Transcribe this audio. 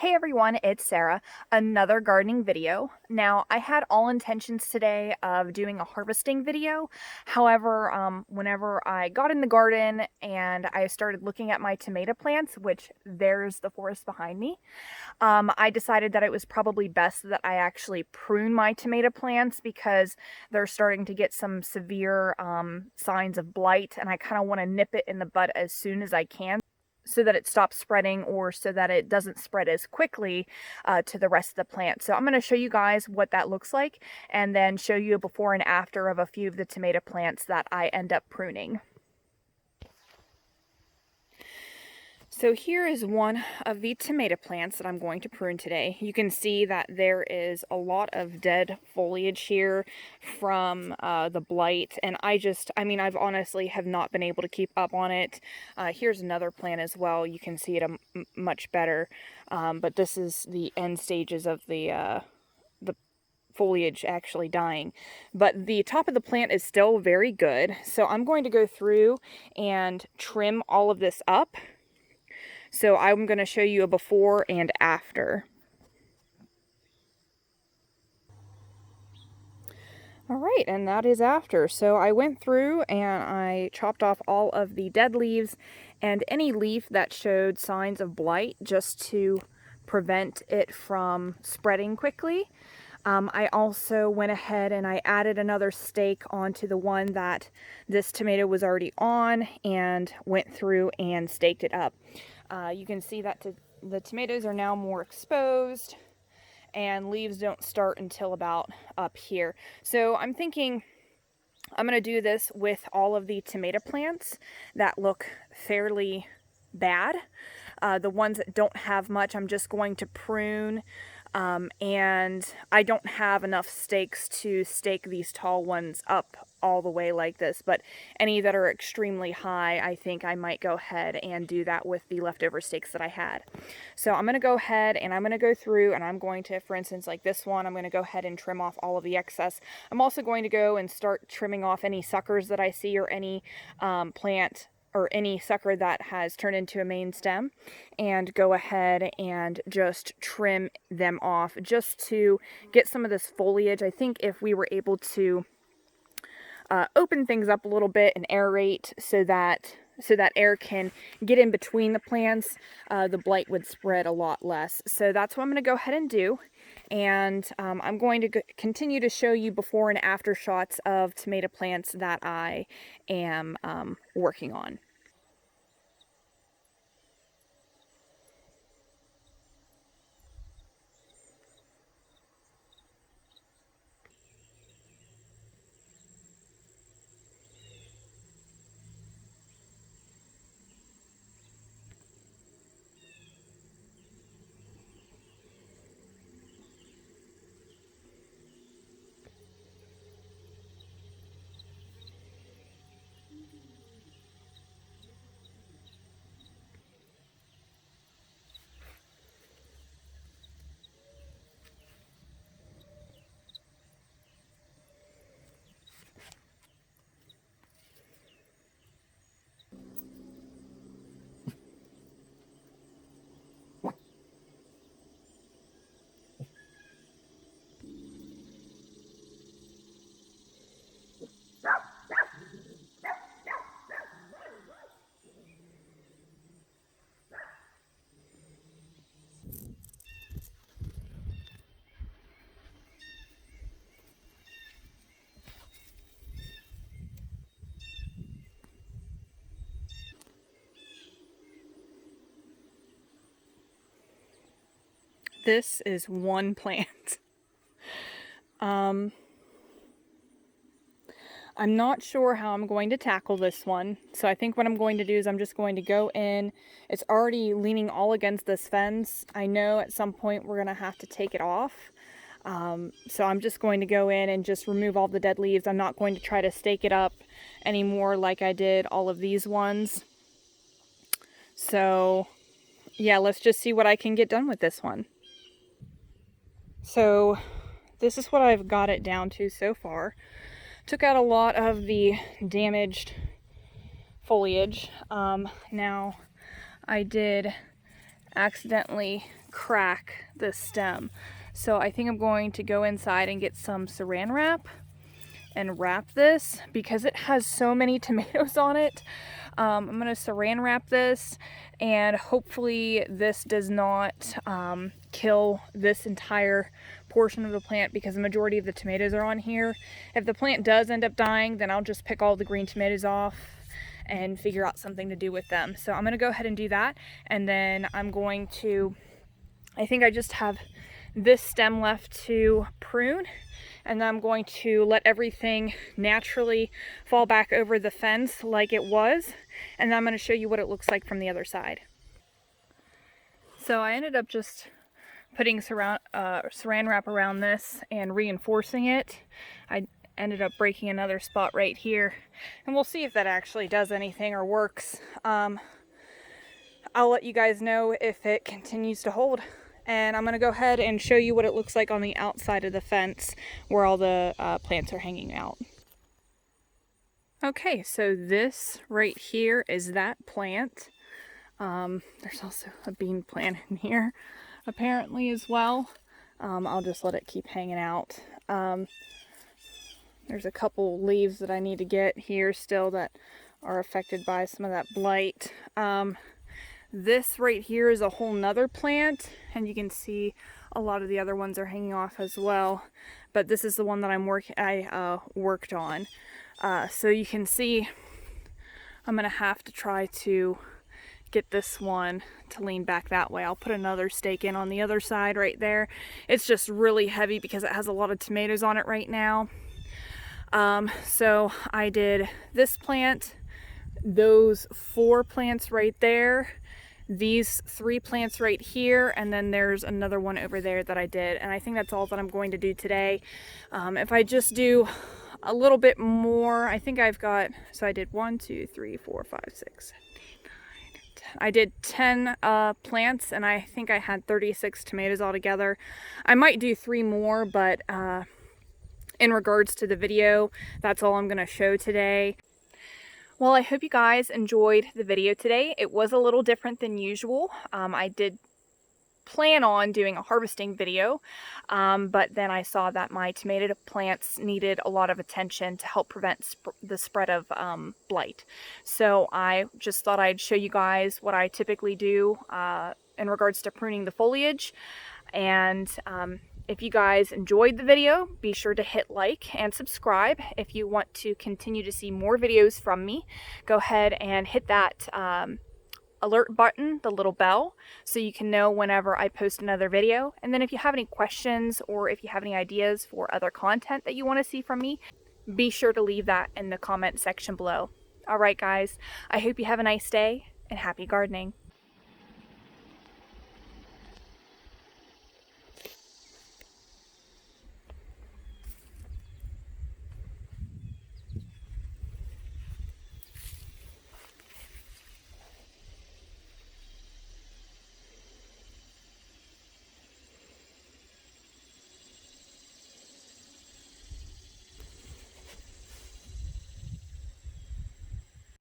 Hey everyone, it's Sarah, another gardening video. Now, I had all intentions today of doing a harvesting video. However, whenever I got in the garden and I started looking at my tomato plants, which there's the forest behind me, I decided that it was probably best that I actually prune my tomato plants because they're starting to get some severe signs of blight, and I kind of want to nip it in the bud as soon as I can, so that it stops spreading or so that it doesn't spread as quickly to the rest of the plant. So I'm going to show you guys what that looks like and then show you a before and after of a few of the tomato plants that I end up pruning. So here is one of the tomato plants that I'm going to prune today. You can see that there is a lot of dead foliage here from the blight, and I've honestly have not been able to keep up on it. Here's another plant as well. You can see it much better, but this is the end stages of the foliage actually dying. But the top of the plant is still very good, so I'm going to go through and trim all of this up. So I'm going to show you a before and after. All right, and that is after. So I went through and I chopped off all of the dead leaves and any leaf that showed signs of blight, just to prevent it from spreading quickly. I also went ahead and I added another stake onto the one that this tomato was already on and went through and staked it up. You can see that the tomatoes are now more exposed and leaves don't start until about up here. So I'm thinking I'm going to do this with all of the tomato plants that look fairly bad. The ones that don't have much, I'm just going to prune. And I don't have enough stakes to stake these tall ones up all the way like this, but any that are extremely high, I think I might go ahead and do that with the leftover stakes that I had. So I'm going to go ahead and I'm going to go through and I'm going to, for instance, like this one, I'm going to go ahead and trim off all of the excess. I'm also going to go and start trimming off any suckers that I see, or any plant or any sucker that has turned into a main stem, and go ahead and just trim them off just to get some of this foliage. I think if we were able to open things up a little bit and aerate so that air can get in between the plants, the blight would spread a lot less. So that's what I'm going to go ahead and do. And I'm going to continue to show you before and after shots of tomato plants that I am working on. This is one plant. I'm not sure how I'm going to tackle this one. So I think what I'm going to do is I'm just going to go in. It's already leaning all against this fence. I know at some point we're going to have to take it off. So I'm just going to go in and just remove all the dead leaves. I'm not going to try to stake it up anymore like I did all of these ones. So yeah, let's just see what I can get done with this one. So this is what I've got it down to so far. Took out a lot of the damaged foliage. Now I did accidentally crack this stem. So I think I'm going to go inside and get some saran wrap and wrap this because it has so many tomatoes on it. I'm going to saran wrap this, and hopefully this does not kill this entire portion of the plant, because the majority of the tomatoes are on here. If the plant does end up dying, then I'll just pick all the green tomatoes off and figure out something to do with them. So I'm going to go ahead and do that, and then I'm going to, I think I just have this stem left to prune, and then I'm going to let everything naturally fall back over the fence like it was, and then I'm going to show you what it looks like from the other side. So I ended up just putting saran wrap around this and reinforcing it. I ended up breaking another spot right here, and we'll see if that actually does anything or works. I'll let you guys know if it continues to hold. And I'm going to go ahead and show you what it looks like on the outside of the fence where all the plants are hanging out. Okay, so this right here is that plant. There's also a bean plant in here apparently as well. I'll just let it keep hanging out. There's a couple leaves that I need to get here still that are affected by some of that blight. This right here is a whole nother plant, and you can see a lot of the other ones are hanging off as well. But this is the one that I worked on. So you can see I'm gonna have to try to get this one to lean back that way. I'll put another stake in on the other side right there. It's just really heavy because it has a lot of tomatoes on it right now. So I did this plant, those 4 plants right there, these 3 plants right here, and then there's another one over there that I did. And I think that's all that I'm going to do today. If I just do a little bit more, I think I've got, so I did 1, 2, 3, 4, 5, 6, 7, 8, 9, 10. I did 10 plants, and I think I had 36 tomatoes altogether. I might do 3 more, but in regards to the video, that's all I'm going to show today. Well, I hope you guys enjoyed the video today. It was a little different than usual. I did plan on doing a harvesting video, but then I saw that my tomato plants needed a lot of attention to help prevent the spread of blight. So I just thought I'd show you guys what I typically do in regards to pruning the foliage. And if you guys enjoyed the video, be sure to hit like and subscribe. If you want to continue to see more videos from me, go ahead and hit that alert button, the little bell, so you can know whenever I post another video. And then if you have any questions or if you have any ideas for other content that you want to see from me, be sure to leave that in the comment section below. Alright guys, I hope you have a nice day and happy gardening.